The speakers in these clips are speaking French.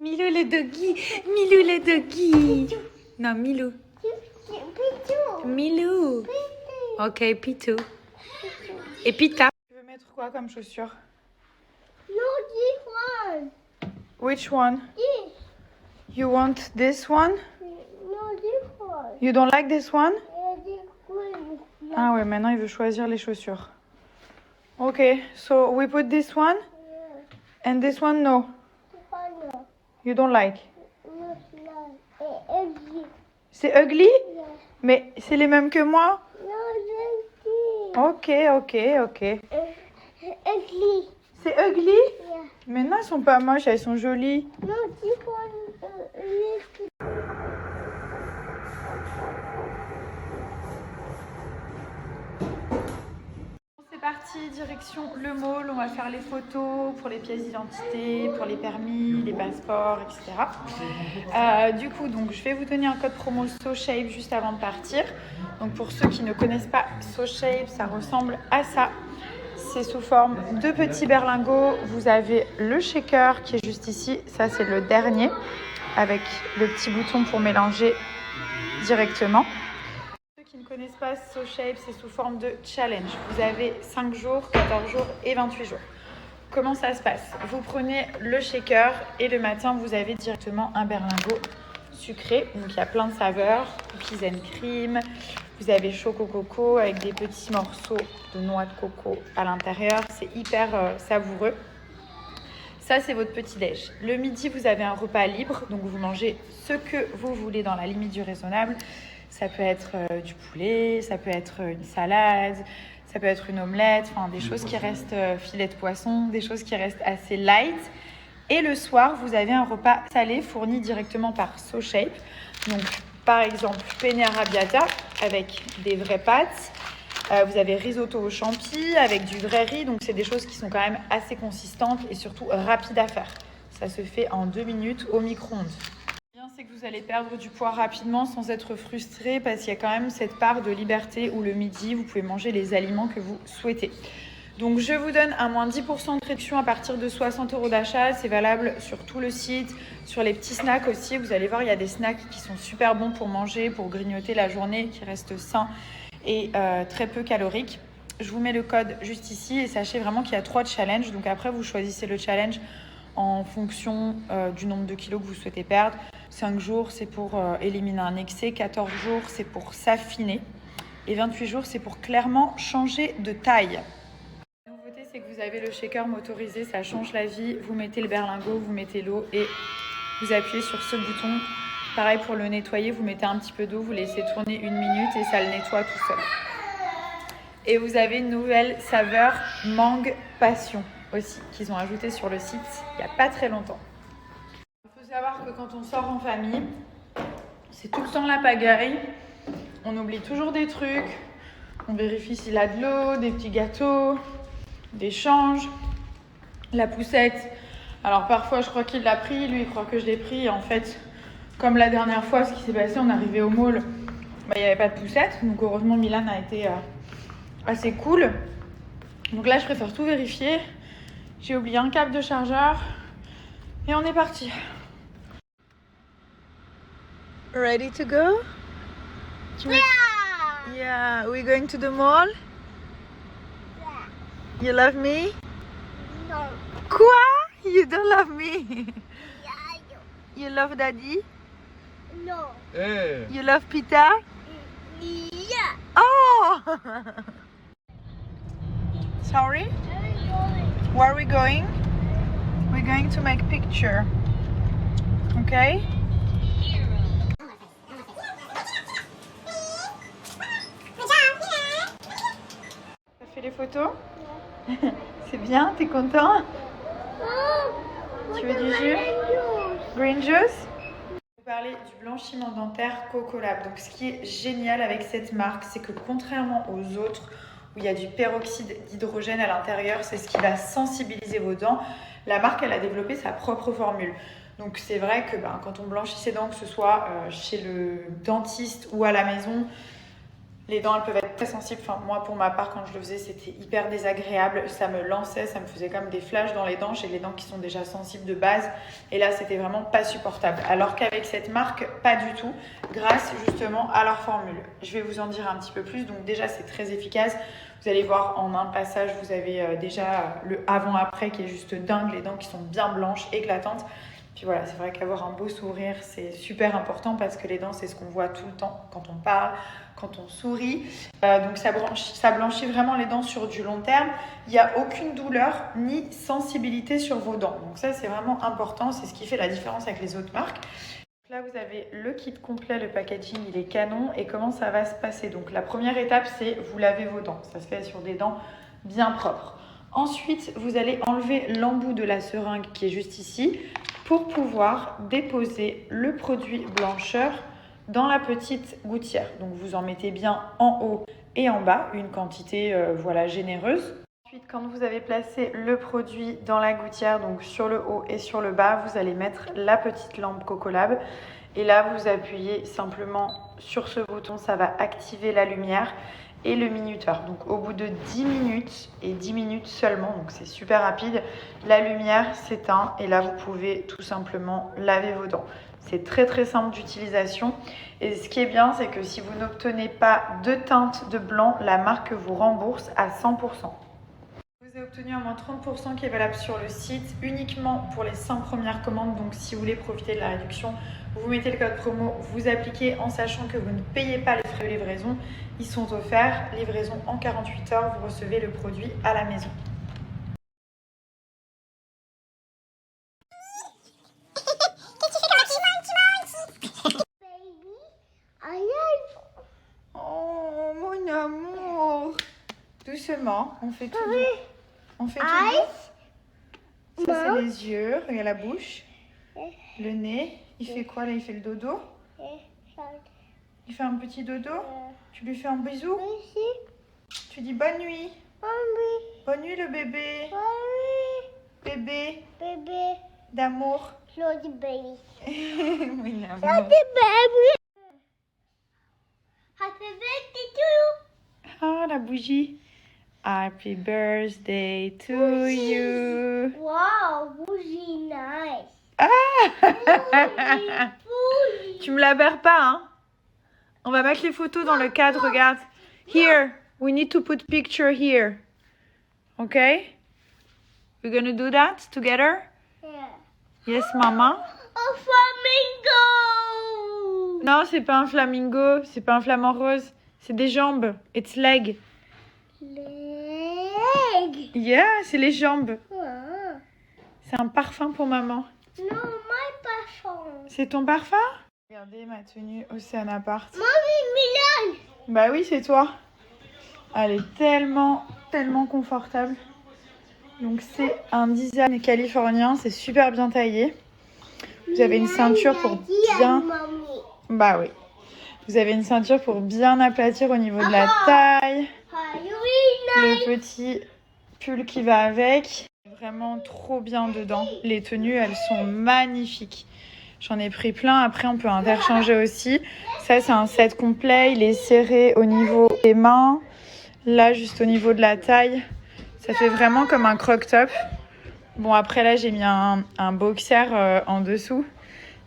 Milou le doggy. Milou le doggy. Non, Milou. Milou. Ok, Pitou. Et Pita. Tu veux mettre quoi comme chaussure? No, this one. Which one? This. You want this one? No, this one. You don't like this one? Yeah, this one. Ah ouais, maintenant il veut choisir les chaussures. Ok, so we put this one Yeah. and this one no. This one, no. You don't like. No, it's not. Ugly. C'est ugly? Yeah. Mais c'est les mêmes que moi? No, ugly. Ok. Ugly. C'est ugly? Yeah. Mais non, elles sont pas moches, elles sont jolies. No, this one. Ugly. C'est parti, direction le mall. On va faire les photos pour les pièces d'identité, pour les permis, les passeports, etc. Du coup, donc, je vais vous donner un code promo SoShape juste avant de partir. Donc pour ceux qui ne connaissent pas SoShape, ça ressemble à ça. C'est sous forme de petits berlingots. Vous avez le shaker qui est juste ici. Ça, c'est le dernier avec le petit bouton pour mélanger directement. Ceux qui ne connaissent pas SoShape, c'est sous forme de challenge. Vous avez 5 jours, 14 jours et 28 jours. Comment ça se passe? Vous prenez le shaker et le matin, vous avez directement un berlingot sucré. Donc, il y a plein de saveurs. Cookies and cream. Vous avez choco coco avec des petits morceaux de noix de coco à l'intérieur. C'est hyper savoureux. Ça, c'est votre petit-déj. Le midi, vous avez un repas libre. Donc, vous mangez ce que vous voulez dans la limite du raisonnable. Ça peut être du poulet, ça peut être une salade, ça peut être une omelette. Enfin, des choses qui restent filet de poisson, des choses qui restent assez light. Et le soir, vous avez un repas salé fourni directement par SoShape. Donc, par exemple, penne arrabbiata avec des vraies pâtes. Vous avez risotto aux champis avec du vrai riz. Donc, c'est des choses qui sont quand même assez consistantes et surtout rapides à faire. Ça se fait en 2 minutes au micro-ondes. Le bien, c'est que vous allez perdre du poids rapidement sans être frustré parce qu'il y a quand même cette part de liberté où le midi, vous pouvez manger les aliments que vous souhaitez. Donc, je vous donne un moins 10% de réduction à partir de 60 € d'achat. C'est valable sur tout le site, sur les petits snacks aussi. Vous allez voir, il y a des snacks qui sont super bons pour manger, pour grignoter la journée, qui restent sains et très peu caloriques. Je vous mets le code juste ici et sachez vraiment qu'il y a 3 challenges. Donc, après, vous choisissez le challenge en fonction du nombre de kilos que vous souhaitez perdre. 5 jours, c'est pour éliminer un excès. 14 jours, c'est pour s'affiner. Et 28 jours, c'est pour clairement changer de taille. La nouveauté, c'est que vous avez le shaker motorisé, ça change la vie. Vous mettez le berlingot, vous mettez l'eau et vous appuyez sur ce bouton. Pareil pour le nettoyer, vous mettez un petit peu d'eau, vous laissez tourner 1 minute et ça le nettoie tout seul. Et vous avez une nouvelle saveur mangue passion aussi qu'ils ont ajoutée sur le site il n'y a pas très longtemps. Il faut savoir que quand on sort en famille, c'est tout le temps la pagaille. On oublie toujours des trucs. On vérifie s'il a de l'eau, des petits gâteaux, des changes, la poussette. Alors parfois je crois qu'il l'a pris, lui il croit que je l'ai pris. Et en fait, comme la dernière fois, ce qui s'est passé, on est arrivé au mall, il n'y avait pas de poussette. Donc heureusement Milan a été assez cool. Donc là je préfère tout vérifier. J'ai oublié un câble de chargeur et on est parti. Ready to go? Yeah, we're going to the mall. Yeah. You love me? No. Quoi? You don't love me? Yeah, You love daddy? no. Hey. You love Pita? Yeah. Oh! Sorry? Where are we going? We're going to make picture. Okay? T'as fait les photos? C'est bien, t'es content? Tu veux du jus? Green juice? Je vais vous parler du blanchiment dentaire Cocolab. Donc ce qui est génial avec cette marque, c'est que contrairement aux autres où il y a du peroxyde d'hydrogène à l'intérieur, c'est ce qui va sensibiliser vos dents. La marque, elle a développé sa propre formule. Donc c'est vrai que quand on blanchit ses dents, que ce soit chez le dentiste ou à la maison, Les dents, elles peuvent être très sensibles. Enfin, moi, pour ma part, quand je le faisais, c'était hyper désagréable. Ça me lançait, ça me faisait comme des flashs dans les dents. J'ai les dents qui sont déjà sensibles de base. Et là, c'était vraiment pas supportable. Alors qu'avec cette marque, pas du tout. Grâce justement à leur formule. Je vais vous en dire un petit peu plus. Donc déjà, c'est très efficace. Vous allez voir, en un passage, vous avez déjà le avant-après qui est juste dingue. Les dents qui sont bien blanches, éclatantes. Puis voilà, c'est vrai qu'avoir un beau sourire, c'est super important parce que les dents, c'est ce qu'on voit tout le temps quand on parle, quand on sourit. Donc ça blanchit vraiment les dents sur du long terme. Il n'y a aucune douleur ni sensibilité sur vos dents. Donc ça, c'est vraiment important. C'est ce qui fait la différence avec les autres marques. Là, vous avez le kit complet, le packaging, il est canon. Et comment ça va se passer? Donc la première étape, c'est vous lavez vos dents. Ça se fait sur des dents bien propres. Ensuite, vous allez enlever l'embout de la seringue qui est juste ici pour pouvoir déposer le produit blancheur dans la petite gouttière. Donc vous en mettez bien en haut et en bas, une quantité voilà, généreuse. Ensuite, quand vous avez placé le produit dans la gouttière, donc sur le haut et sur le bas, vous allez mettre la petite lampe Cocolab. Et là, vous appuyez simplement sur ce bouton, ça va activer la lumière et le minuteur. Donc au bout de 10 minutes et 10 minutes seulement, donc c'est super rapide, la lumière s'éteint et là vous pouvez tout simplement laver vos dents. C'est très très simple d'utilisation et ce qui est bien, c'est que si vous n'obtenez pas de teinte de blanc, la marque vous rembourse à 100%. Vous avez obtenu un moins 30% qui est valable sur le site uniquement pour les 5 premières commandes. Donc si vous voulez profiter de la réduction, vous mettez le code promo, vous appliquez en sachant que vous ne payez pas les frais de livraison. Ils sont offerts. Livraison en 48 heures, vous recevez le produit à la maison. Oh mon amour. Doucement, on fait tout doux. On fait tout doux. Ça c'est les yeux, regarde la bouche, le nez. Il fait quoi là? Il fait le dodo? Il fait un petit dodo? Tu lui fais un bisou? Tu dis bonne nuit. Bonne nuit le bébé. Bébé d'amour. Oui, l'amour. Ah, la bougie. Happy birthday to you. Wow, bougie nice. Tu me la berres pas, hein? On va mettre les photos dans le cadre, regarde. Here, we need to put picture here. Okay? We're gonna do that together? Yeah. Yes, maman? A flamingo. Non, c'est pas un flamingo, c'est pas un flamant rose. C'est des jambes. It's leg. Leg. Yeah, c'est les jambes. Ah. C'est un parfum pour maman. No, my parfum. C'est ton parfum? Regardez ma tenue Océana Part. Mommy, Milan. Bah oui, c'est toi. Elle est tellement confortable. Donc c'est un design californien, c'est super bien taillé. Vous avez une ceinture pour bien... Bah oui. Vous avez une ceinture pour bien aplatir au niveau de la taille. Le petit pull qui va avec. Vraiment trop bien dedans. Les tenues, elles sont magnifiques. J'en ai pris plein. Après, on peut interchanger aussi. Ça, c'est un set complet. Il est serré au niveau des mains. Là, juste au niveau de la taille. Ça fait vraiment comme un croc top. Bon, après, là, j'ai mis un boxer en dessous.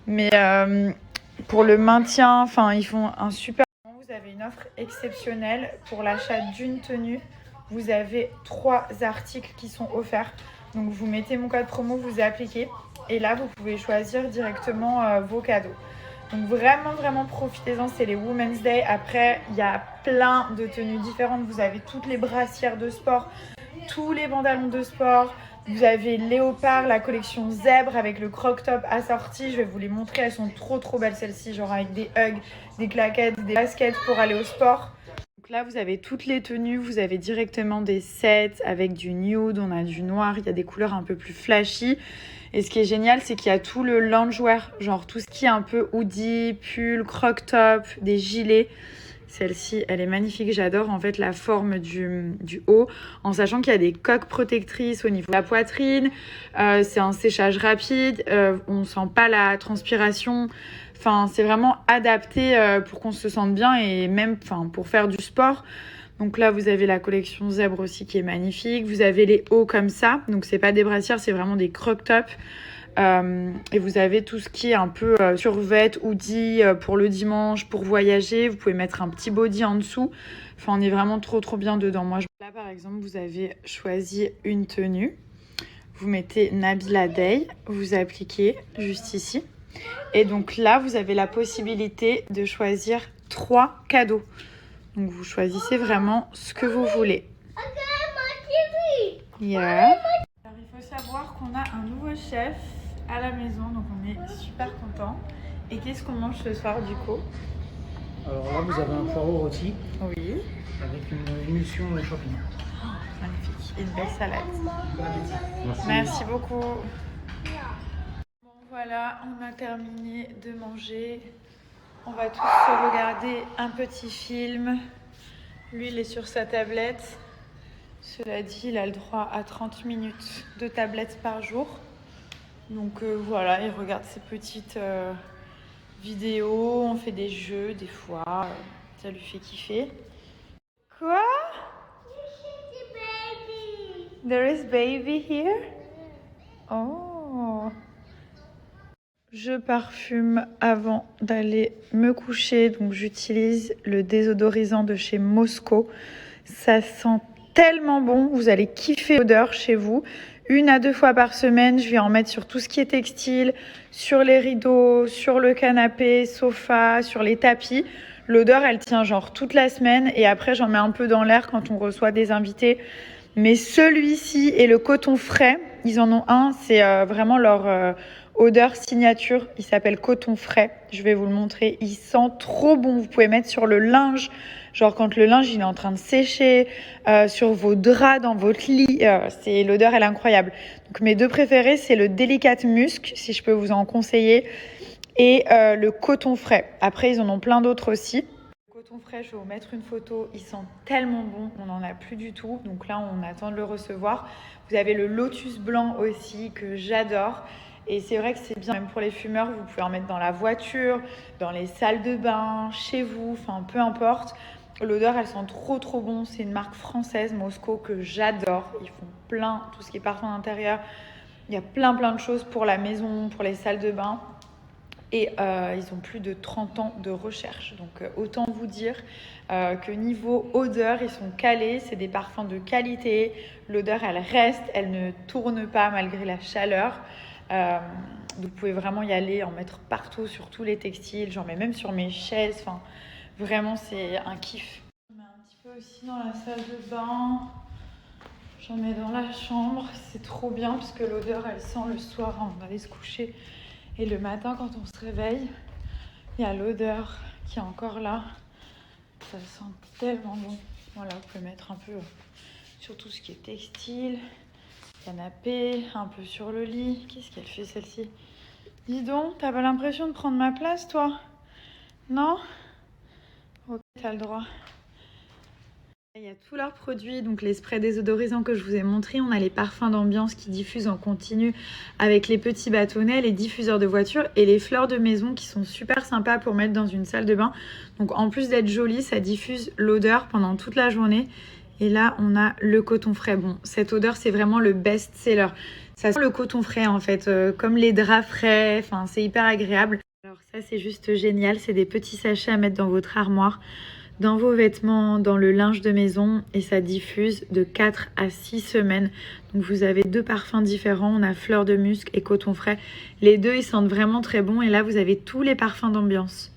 Mais pour le maintien, enfin, ils font un super... Vous avez une offre exceptionnelle. Pour l'achat d'une tenue, vous avez 3 articles qui sont offerts. Donc, vous mettez mon code promo, vous appliquez. Et là, vous pouvez choisir directement vos cadeaux. Donc, vraiment, profitez-en. C'est les Women's Day. Après, il y a plein de tenues différentes. Vous avez toutes les brassières de sport, tous les pantalons de sport. Vous avez léopard, la collection zèbre avec le croc top assorti. Je vais vous les montrer. Elles sont trop belles celles-ci. Genre avec des hugs, des claquettes, des baskets pour aller au sport. Donc là, vous avez toutes les tenues. Vous avez directement des sets avec du nude. On a du noir. Il y a des couleurs un peu plus flashy. Et ce qui est génial, c'est qu'il y a tout le loungewear. Genre tout ce qui est un peu hoodie, pull, croc top, des gilets. Celle-ci, elle est magnifique. J'adore en fait la forme du haut, en sachant qu'il y a des coques protectrices au niveau de la poitrine. C'est un séchage rapide. On sent pas la transpiration. Enfin, c'est vraiment adapté pour qu'on se sente bien et même pour faire du sport. Donc là, vous avez la collection zèbre aussi qui est magnifique. Vous avez les hauts comme ça. Donc, c'est pas des brassières, c'est vraiment des crop tops. Et vous avez tout ce qui est un peu survêt, hoodie pour le dimanche, pour voyager. Vous pouvez mettre un petit body en dessous. Enfin, on est vraiment trop bien dedans. Là, par exemple, vous avez choisi une tenue. Vous mettez Nabila Day. Vous appliquez juste ici. Et donc là, vous avez la possibilité de choisir 3 cadeaux. Donc vous choisissez vraiment ce que vous voulez. Yeah. Alors, il faut savoir qu'on a un nouveau chef à la maison, donc on est super content. Et qu'est-ce qu'on mange ce soir du coup? Alors là, vous avez un poireau rôti. Oui. Avec une émulsion de champignons. Oh, magnifique. Et une belle salade. Merci beaucoup. Bon, voilà, on a terminé de manger. On va tous se regarder un petit film. Lui, il est sur sa tablette. Cela dit, il a le droit à 30 minutes de tablette par jour. Donc voilà, il regarde ses petites vidéos. On fait des jeux des fois. Ça lui fait kiffer. Quoi? There is baby here? Oh. Je parfume avant d'aller me coucher, donc j'utilise le désodorisant de chez Mosco. Ça sent tellement bon, vous allez kiffer l'odeur chez vous. 1 à 2 fois par semaine, je vais en mettre sur tout ce qui est textile, sur les rideaux, sur le canapé, sofa, sur les tapis. L'odeur, elle tient genre toute la semaine et après j'en mets un peu dans l'air quand on reçoit des invités. Mais celui-ci et le coton frais, ils en ont un, c'est vraiment leur odeur signature. Il s'appelle coton frais. Je vais vous le montrer. Il sent trop bon. Vous pouvez mettre sur le linge, genre quand le linge il est en train de sécher, sur vos draps dans votre lit. L'odeur, elle est incroyable. Donc mes 2 préférés, c'est le Delicate Musk, si je peux vous en conseiller, et le coton frais. Après, ils en ont plein d'autres aussi. Coton frais, je vais vous mettre une photo, il sent tellement bon, on n'en a plus du tout, donc là on attend de le recevoir. Vous avez le lotus blanc aussi que j'adore et c'est vrai que c'est bien même pour les fumeurs, vous pouvez en mettre dans la voiture, dans les salles de bain, chez vous, enfin peu importe. L'odeur elle sent trop bon, c'est une marque française Mosco que j'adore, ils font plein, tout ce qui est parfum d'intérieur, il y a plein de choses pour la maison, pour les salles de bain. Et ils ont plus de 30 ans de recherche. Donc autant vous dire que niveau odeur, ils sont calés. C'est des parfums de qualité. L'odeur, elle reste. Elle ne tourne pas malgré la chaleur. Vous pouvez vraiment y aller, en mettre partout sur tous les textiles. J'en mets même sur mes chaises. Enfin, vraiment, c'est un kiff. J'en mets un petit peu aussi dans la salle de bain. J'en mets dans la chambre. C'est trop bien parce que l'odeur, elle sent le soir avant d'aller se coucher. Et le matin, quand on se réveille, il y a l'odeur qui est encore là. Ça sent tellement bon. Voilà, vous pouvez mettre un peu sur tout ce qui est textile, canapé, un peu sur le lit. Qu'est-ce qu'elle fait celle-ci? Dis donc, t'as pas l'impression de prendre ma place, toi? Non? Ok, t'as le droit. Il y a tous leurs produits, donc les sprays désodorisants que je vous ai montrés. On a les parfums d'ambiance qui diffusent en continu avec les petits bâtonnets, les diffuseurs de voiture et les fleurs de maison qui sont super sympas pour mettre dans une salle de bain. Donc en plus d'être joli, ça diffuse l'odeur pendant toute la journée. Et là, on a le coton frais. Bon, cette odeur, c'est vraiment le best-seller. Ça sent le coton frais en fait, comme les draps frais. Enfin, c'est hyper agréable. Alors ça, c'est juste génial. C'est des petits sachets à mettre dans votre armoire, dans vos vêtements, dans le linge de maison et ça diffuse de 4 à 6 semaines. Donc vous avez 2 parfums différents, on a fleur de musc et coton frais. Les 2 ils sentent vraiment très bon et là vous avez tous les parfums d'ambiance.